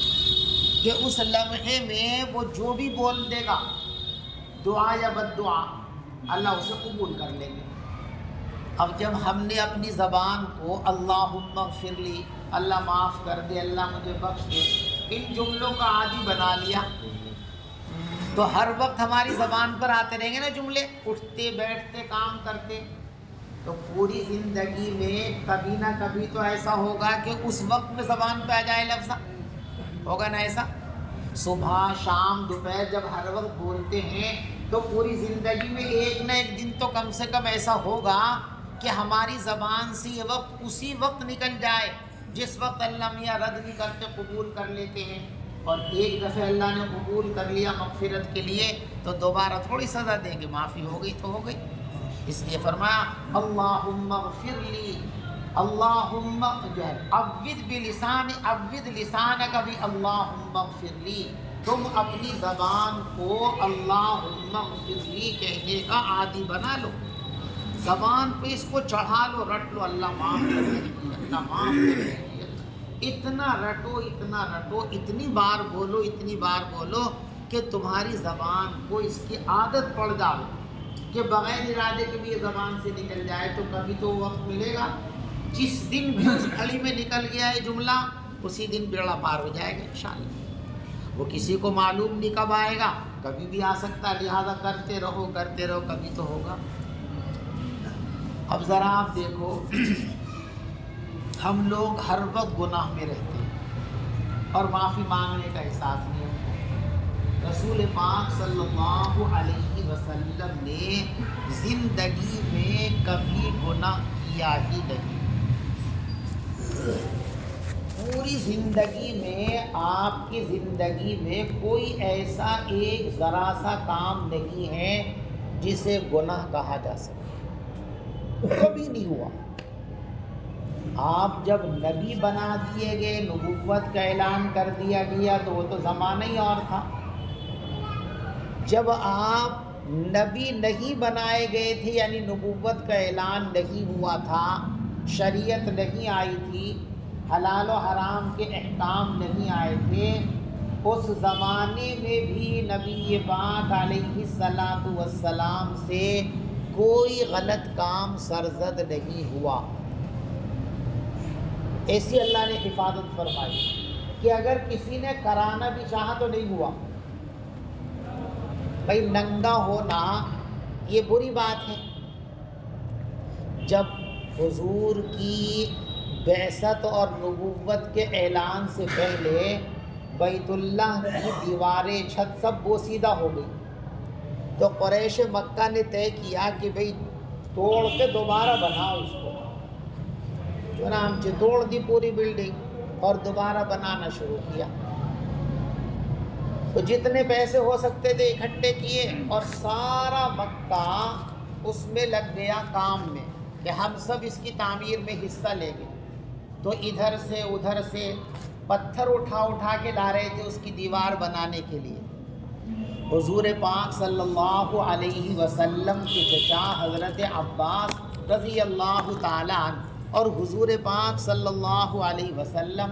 کہ اس لمحے میں وہ جو بھی بول دے گا دعا یا بد دعا اللہ اسے قبول کر لیں گے۔ اب جب ہم نے اپنی زبان کو اللہم اغفر لی، اللہ معاف کر دے، اللہ مجھے بخش دے، ان جملوں کا عادی بنا لیا تو ہر وقت ہماری زبان پر آتے رہیں گے نا جملے، اٹھتے بیٹھتے کام کرتے، تو پوری زندگی میں کبھی نہ کبھی تو ایسا ہوگا کہ اس وقت میں زبان پہ آ جائے لفظ، ہوگا نا ایسا؟ صبح شام دوپہر جب ہر وقت بولتے ہیں تو پوری زندگی میں ایک نہ ایک دن تو کم سے کم ایسا ہوگا کہ ہماری زبان سے یہ وقت اسی وقت نکل جائے جس وقت اللہ میاں رد نہیں کرتے، قبول کر لیتے ہیں۔ اور ایک دفعہ اللہ نے قبول کر لیا مغفرت کے لیے تو دوبارہ تھوڑی سزا دیں گے، معافی ہو گئی تو ہو گئی۔ اس لیے فرمایا اللہم اغفر لی، اللہم عوّد بلسان، عوّد لسانک بھی اللہم اغفر لی، تم اپنی زبان کو اللہم اغفر لی کہنے کا عادی بنا لو، زبان پہ اس کو چڑھا لو، رٹ لو، اللہ معاف کر دے، اللہ معاف کر دے۔ اتنا رٹو، اتنا رٹو، اتنی بار بولو، اتنی بار بولو کہ تمہاری زبان کو اس کی عادت پڑ جائے کہ بغیر ارادے کے بھی یہ زبان سے نکل جائے، تو کبھی تو وقت ملے گا جس دن بھی اس گھڑی میں نکل گیا ہے جملہ اسی دن بیڑا پار ہو جائے گا انشاءاللہ۔ وہ کسی کو معلوم نہیں کب آئے گا، کبھی بھی آ سکتا ہے، لہذا کرتے رہو کبھی تو ہوگا۔ اب ذرا آپ دیکھو ہم لوگ ہر وقت گناہ میں رہتے ہیں اور معافی مانگنے کا احساس نہیں ہوتا۔ رسول پاک صلی اللہ علیہ وسلم نے زندگی میں کبھی گناہ کیا ہی نہیں۔ پوری زندگی میں آپ کی زندگی میں کوئی ایسا ایک ذرا سا کام نہیں ہے جسے گناہ کہا جا سکے، کبھی نہیں ہوا۔ آپ جب نبی بنا دیے گئے، نبوت کا اعلان کر دیا گیا تو وہ تو زمانہ ہی اور تھا۔ جب آپ نبی نہیں بنائے گئے تھے، یعنی نبوت کا اعلان نہیں ہوا تھا، شریعت نہیں آئی تھی، حلال و حرام کے احکام نہیں آئے تھے، اس زمانے میں بھی نبی پاک علیہ الصلاۃ والسلام سے کوئی غلط کام سرزد نہیں ہوا۔ ایسی اللہ نے حفاظت فرمائی کہ اگر کسی نے کرانا بھی چاہا تو نہیں ہوا۔ بھائی ننگا ہونا یہ بری بات ہے۔ جب حضور کی بعثت اور نبوت کے اعلان سے پہلے بیت اللہ کی دیواریں چھت سب بوسیدہ ہو گئی تو قریش مکہ نے طے کیا کہ بھئی توڑ کے دوبارہ بناؤ اس کو۔ چنانچہ توڑ دی پوری بلڈنگ اور دوبارہ بنانا شروع کیا۔ تو جتنے پیسے ہو سکتے تھے اکٹھے کیے اور سارا مکہ اس میں لگ گیا کام میں کہ ہم سب اس کی تعمیر میں حصہ لیں گے۔ تو ادھر سے ادھر سے پتھر اٹھا کے لا رہے تھے اس کی دیوار بنانے کے لیے۔ حضور پاک صلی اللہ علیہ وسلم کے چچا حضرت عباس رضی اللہ تعالیٰ عنہ اور حضور پاک صلی اللہ علیہ وسلم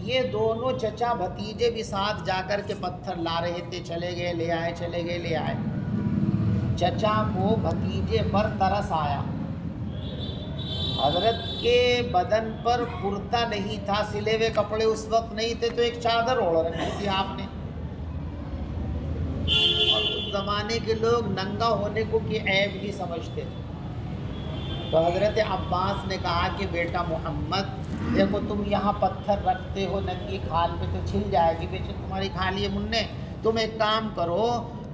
یہ دونوں چچا بھتیجے بھی ساتھ جا کر کے پتھر لا رہے تھے، چلے گئے لے آئے، چلے گئے لے آئے۔ چچا کو بھتیجے پر ترس آیا۔ حضرت کے بدن پر کرتا نہیں تھا، سلے ہوئے کپڑے اس وقت نہیں تھے، تو ایک چادر اوڑھ رکھی تھی آپ نے۔ اور اس زمانے کے لوگ ننگا ہونے کو کہ عیب نہیں سمجھتے تھے۔ تو حضرت عباس نے کہا کہ بیٹا محمد دیکھو تم یہاں پتھر رکھتے ہو ننگی کھال پہ تو چھل جائے گی، بیچے تمہاری کھال ہے منہ، تم ایک کام کرو،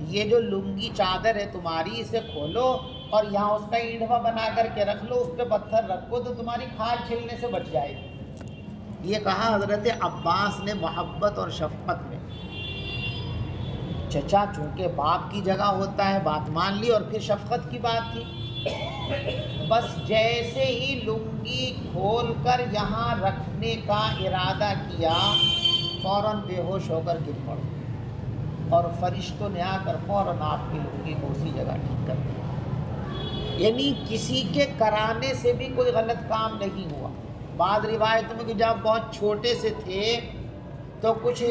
یہ جو لنگی چادر ہے تمہاری اسے کھولو اور یہاں اس کا اینٹھوا بنا کر کے رکھ لو، اس پہ پتھر رکھو تو تمہاری کھال چھلنے سے بچ جائے گی۔ یہ کہا حضرت عباس نے محبت اور شفقت میں۔ چچا چونکہ باپ کی جگہ ہوتا ہے بات مان لی، اور پھر شفقت کی بات تھی۔ بس جیسے ہی لنگی کھول کر یہاں رکھنے کا ارادہ کیا فوراً بے ہوش ہو کر گر پڑے اور فرشتوں نے آ کر فوراً آپ کی لنگی کو اسی جگہ ٹھیک کر دیا۔ یعنی کسی کے کرانے سے بھی کوئی غلط کام نہیں ہوا۔ بعض روایتوں میں کہ جب بہت چھوٹے سے تھے تو کچھ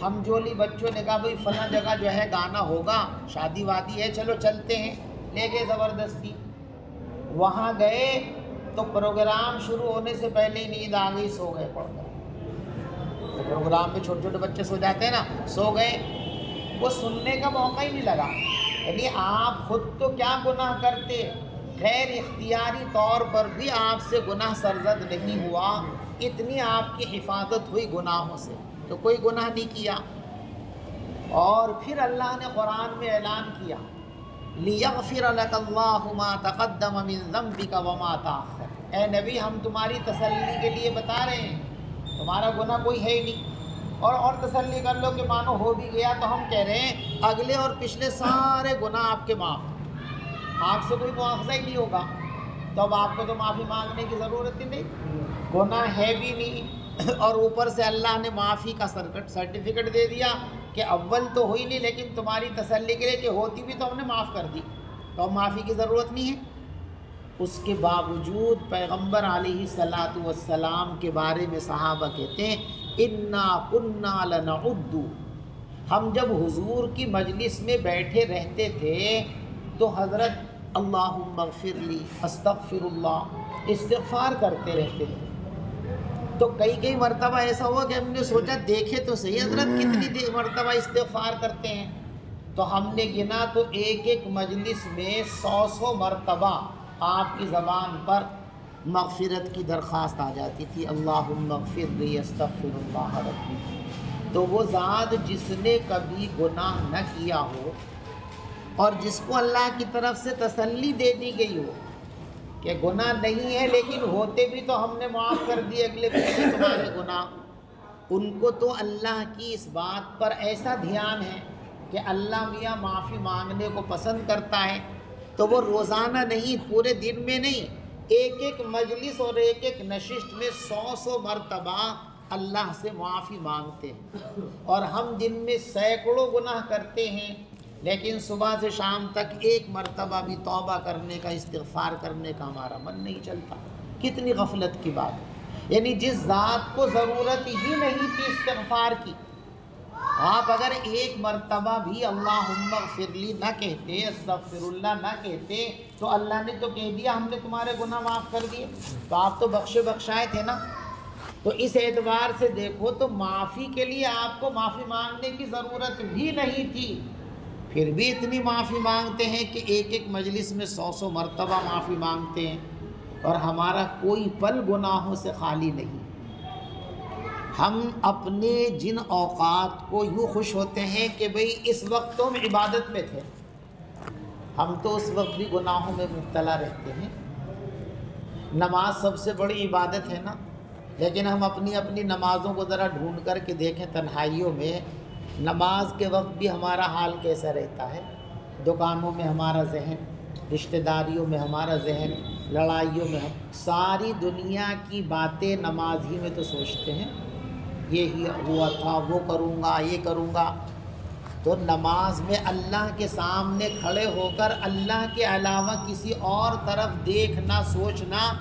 ہم جولی بچوں نے کہا بھئی فلاں جگہ جو ہے گانا ہوگا، شادی وادی ہے، چلو چلتے ہیں، لے گئے زبردستی۔ وہاں گئے تو پروگرام شروع ہونے سے پہلے ہی نیند آ گئی، سو گئے پڑھ کر۔ تو پروگرام میں چھوٹے چھوٹے بچے سو جاتے ہیں نا، سو گئے، وہ سننے کا موقع ہی نہیں لگا۔ یعنی آپ خود تو کیا گناہ کرتے، غیر اختیاری طور پر بھی آپ سے گناہ سرزد نہیں ہوا، اتنی آپ کی حفاظت ہوئی گناہوں سے، تو کوئی گناہ نہیں کیا۔ اور پھر اللہ نے قرآن میں اعلان کیا لِيَغْفِرَ لَكَ اللَّهُ مَا تَقَدَّمَ مِن ذَنبِكَ وَمَا تَأَخَّرَ۔ اے نبی ہم تمہاری تسلی کے لیے بتا رہے ہیں، تمہارا گناہ کوئی ہے ہی نہیں، اور تسلی کر لو کہ مانو ہو بھی گیا تو ہم کہہ رہے ہیں اگلے اور پچھلے سارے گناہ آپ کے معاف، آپ سے کوئی مواخذہ ہی نہیں ہوگا، تو اب آپ کو تو معافی مانگنے کی ضرورت ہی نہیں، گناہ ہے بھی نہیں، اور اوپر سے اللہ نے معافی کا سرٹیفکیٹ دے دیا کہ اول تو ہوئی نہیں لیکن تمہاری تسلی کے لیے کہ ہوتی بھی تو ہم نے معاف کر دی، تو اب معافی کی ضرورت نہیں ہے۔ اس کے باوجود پیغمبر علیہ الصلاۃ والسلام کے بارے میں صحابہ کہتے ہیں انا کنا لنعد، ہم جب حضور کی مجلس میں بیٹھے رہتے تھے تو حضرت اللہم اغفر لی، استغفر اللہ، استغفار کرتے رہتے تھے۔ تو کئی مرتبہ ایسا ہوا کہ ہم نے سوچا دیکھے تو صحیح حضرت کتنی مرتبہ استغفار کرتے ہیں، تو ہم نے گنا تو ایک مجلس میں 100 مرتبہ آپ کی زبان پر مغفرت کی درخواست آ جاتی تھی، اللہم اغفر لی استغفر اللہ ربی۔ تو وہ ذات جس نے کبھی گناہ نہ کیا ہو اور جس کو اللہ کی طرف سے تسلی دے دی گئی ہو کہ گناہ نہیں ہے لیکن ہوتے بھی تو ہم نے معاف کر دیے اگلے پچھلے تمہارے گناہ، ان کو تو اللہ کی اس بات پر ایسا دھیان ہے کہ اللہ میاں معافی مانگنے کو پسند کرتا ہے، تو وہ روزانہ نہیں، پورے دن میں نہیں، ایک مجلس اور ایک نشست میں 100 مرتبہ اللہ سے معافی مانگتے ہیں۔ اور ہم دن میں سینکڑوں گناہ کرتے ہیں لیکن صبح سے شام تک ایک مرتبہ بھی توبہ کرنے کا، استغفار کرنے کا ہمارا من نہیں چلتا۔ کتنی غفلت کی بات ہے، یعنی جس ذات کو ضرورت ہی نہیں تھی استغفار کی، آپ اگر ایک مرتبہ بھی اللہم اغفر لی نہ کہتے، استغفر اللہ نہ کہتے، تو اللہ نے تو کہہ دیا ہم نے تمہارے گناہ معاف کر دیے، تو آپ تو بخشے بخشائے تھے نا۔ تو اس اعتبار سے دیکھو تو معافی کے لیے آپ کو معافی مانگنے کی ضرورت بھی نہیں تھی، پھر بھی اتنی معافی مانگتے ہیں کہ ایک مجلس میں 100 مرتبہ معافی مانگتے ہیں، اور ہمارا کوئی پل گناہوں سے خالی نہیں۔ ہم اپنے جن اوقات کو یوں خوش ہوتے ہیں کہ بھئی اس وقت تو ہم عبادت میں تھے، ہم تو اس وقت بھی گناہوں میں مبتلا رہتے ہیں۔ نماز سب سے بڑی عبادت ہے نا، لیکن ہم اپنی نمازوں کو ذرا ڈھونڈ کر کے دیکھیں تنہائیوں میں، نماز کے وقت بھی ہمارا حال کیسا رہتا ہے۔ دکانوں میں ہمارا ذہن، رشتہ داریوں میں ہمارا ذہن، لڑائیوں میں ہم ساری دنیا کی باتیں نماز ہی میں تو سوچتے ہیں، یہ ہوا تھا، وہ کروں گا، یہ کروں گا۔ تو نماز میں اللہ کے سامنے کھڑے ہو کر اللہ کے علاوہ کسی اور طرف دیکھنا، سوچنا،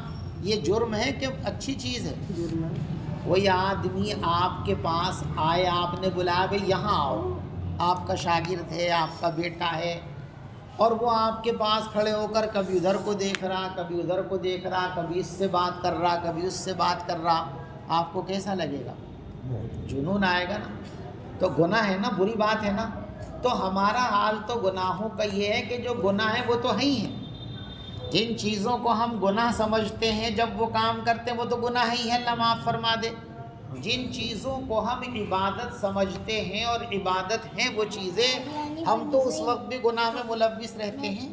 یہ جرم ہے کہ اچھی چیز ہے؟ کوئی آدمی آپ کے پاس آئے، آپ نے بلایا بھئی یہاں آؤ، آپ کا شاگرد ہے، آپ کا بیٹا ہے، اور وہ آپ کے پاس کھڑے ہو کر کبھی ادھر کو دیکھ رہا، کبھی ادھر کو دیکھ رہا، کبھی اس سے بات کر رہا، کبھی اس سے بات کر رہا، آپ کو کیسا لگے گا؟ جنون آئے گا نا۔ تو گناہ ہے نا، بری بات ہے نا۔ تو ہمارا حال تو گناہوں کا یہ ہے کہ جو گناہ ہے وہ تو ہے ہی ہیں، جن چیزوں کو ہم گناہ سمجھتے ہیں جب وہ کام کرتے ہیں وہ تو گناہ ہی ہے، اللہ معاف فرما دے۔ جن چیزوں کو ہم عبادت سمجھتے ہیں اور عبادت ہیں وہ چیزیں، ہم تو اس وقت بھی گناہ میں ملوث رہتے ہیں۔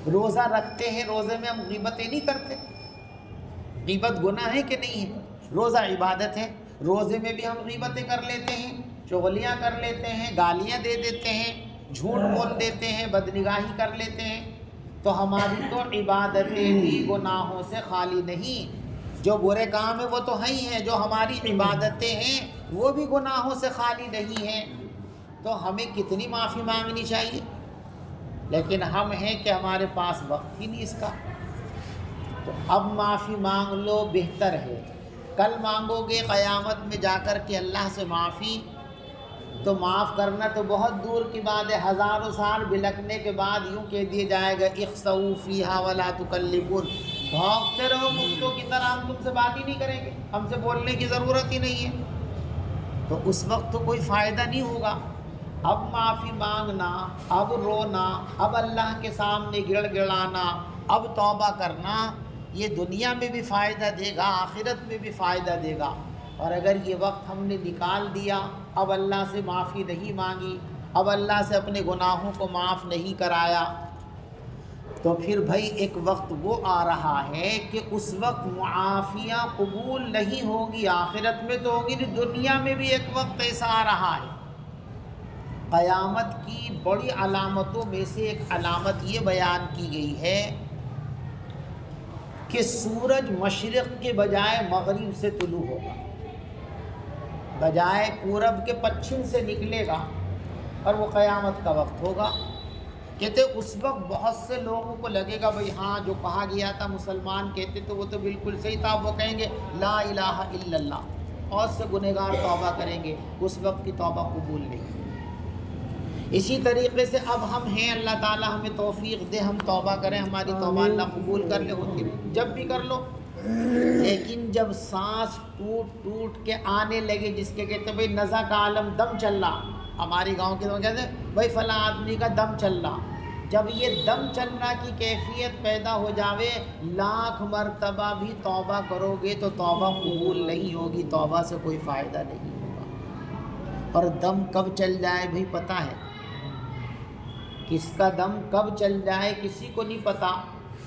روزہ رکھتے ہیں، روزے میں ہم غیبتیں نہیں کرتے، غیبت گناہ ہے کہ نہیں ہے؟ روزہ عبادت ہے، روزے میں بھی ہم غیبتیں کر لیتے ہیں، چغلیاں کر لیتے ہیں، گالیاں دے دیتے ہیں، جھوٹ بول دیتے ہیں، بدنگاہی کر لیتے ہیں۔ تو ہماری تو عبادتیں بھی گناہوں سے خالی نہیں، جو برے کام ہیں وہ تو ہیں ہی ہیں، جو ہماری عبادتیں ہیں وہ بھی گناہوں سے خالی نہیں ہیں۔ تو ہمیں کتنی معافی مانگنی چاہیے، لیکن ہم ہیں کہ ہمارے پاس وقت ہی نہیں اس کا۔ تو اب معافی مانگ لو بہتر ہے، کل مانگو گے قیامت میں جا کر کے اللہ سے معافی تو معاف کرنا تو بہت دور کی بات ہے، ہزاروں سال بلکنے کے بعد یوں کہہ دیا جائے گا اخسؤوا فیہا ولا تکلمون، بھونکتے رہو کتوں کی طرح، ہم تم سے بات ہی نہیں کریں گے، ہم سے بولنے کی ضرورت ہی نہیں ہے۔ تو اس وقت تو کوئی فائدہ نہیں ہوگا۔ اب معافی مانگنا، اب رونا، اب اللہ کے سامنے گڑ گڑانا، اب توبہ کرنا، یہ دنیا میں بھی فائدہ دے گا، آخرت میں بھی فائدہ دے گا۔ اور اگر یہ وقت ہم نے نکال دیا، اب اللہ سے معافی نہیں مانگی، اب اللہ سے اپنے گناہوں کو معاف نہیں کرایا، تو پھر بھائی ایک وقت وہ آ رہا ہے کہ اس وقت معافیاں قبول نہیں ہوگی، آخرت میں تو ہوگی نہیں، دنیا میں بھی ایک وقت ایسا آ رہا ہے۔ قیامت کی بڑی علامتوں میں سے ایک علامت یہ بیان کی گئی ہے کہ سورج مشرق کے بجائے مغرب سے طلوع ہوگا، بجائے پورب کے پچھم سے نکلے گا، اور وہ قیامت کا وقت ہوگا۔ کہتے اس وقت بہت سے لوگوں کو لگے گا بھئی ہاں جو کہا گیا تھا مسلمان کہتے تو وہ تو بالکل صحیح تھا، وہ کہیں گے لا الہ الا اللہ، اور سے گنہگار توبہ کریں گے، اس وقت کی توبہ قبول نہیں۔ اسی طریقے سے اب ہم ہیں، اللہ تعالیٰ ہمیں توفیق دے، ہم توبہ کریں، ہماری توبہ اللہ قبول کر لے، ہوتی رہے جب بھی کر لو۔ لیکن جب سانس ٹوٹ ٹوٹ کے آنے لگے، جس کے کہتے ہیں بھائی نزع کا عالم، دم چل رہا، ہمارے گاؤں کے لوگ کہتے ہیں بھائی فلاں آدمی کا دم چل رہا، جب یہ دم چلنا کی کیفیت پیدا ہو جاوے، لاکھ مرتبہ بھی توبہ کرو گے تو توبہ قبول نہیں ہوگی، توبہ سے کوئی فائدہ نہیں ہوگا۔ اور دم کب چل جائے بھائی پتہ ہے، کس کا دم کب چل جائے کسی کو نہیں پتہ،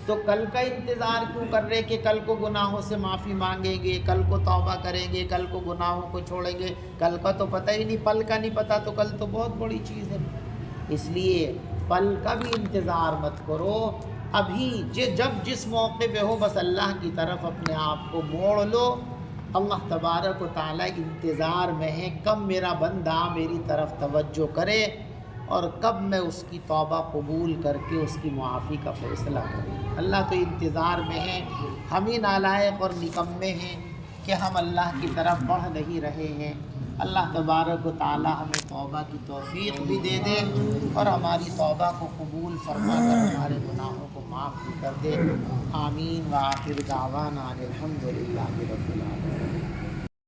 تو کل کا انتظار کیوں کر رہے کہ کل کو گناہوں سے معافی مانگیں گے، کل کو توبہ کریں گے، کل کو گناہوں کو چھوڑیں گے، کل کا تو پتہ ہی نہیں، پل کا نہیں پتہ تو کل تو بہت بڑی چیز ہے۔ اس لیے پل کا بھی انتظار مت کرو، ابھی جب جس موقع پہ ہو بس اللہ کی طرف اپنے آپ کو موڑ لو۔ اللہ تبارک و تعالیٰ انتظار میں ہے کب میرا بندہ میری طرف توجہ کرے اور کب میں اس کی توبہ قبول کر کے اس کی معافی کا فیصلہ کروں۔ اللہ تو انتظار میں ہے، ہم ہی نالائق اور نکمے ہیں کہ ہم اللہ کی طرف بڑھ نہیں رہے ہیں۔ اللہ تبارک و تعالی ہمیں توبہ کی توفیق بھی دے دے اور ہماری توبہ کو قبول فرما کر ہمارے گناہوں کو معاف بھی کر دے۔ آمین۔ وآخر دعوانا الحمدللہ رب العالمین۔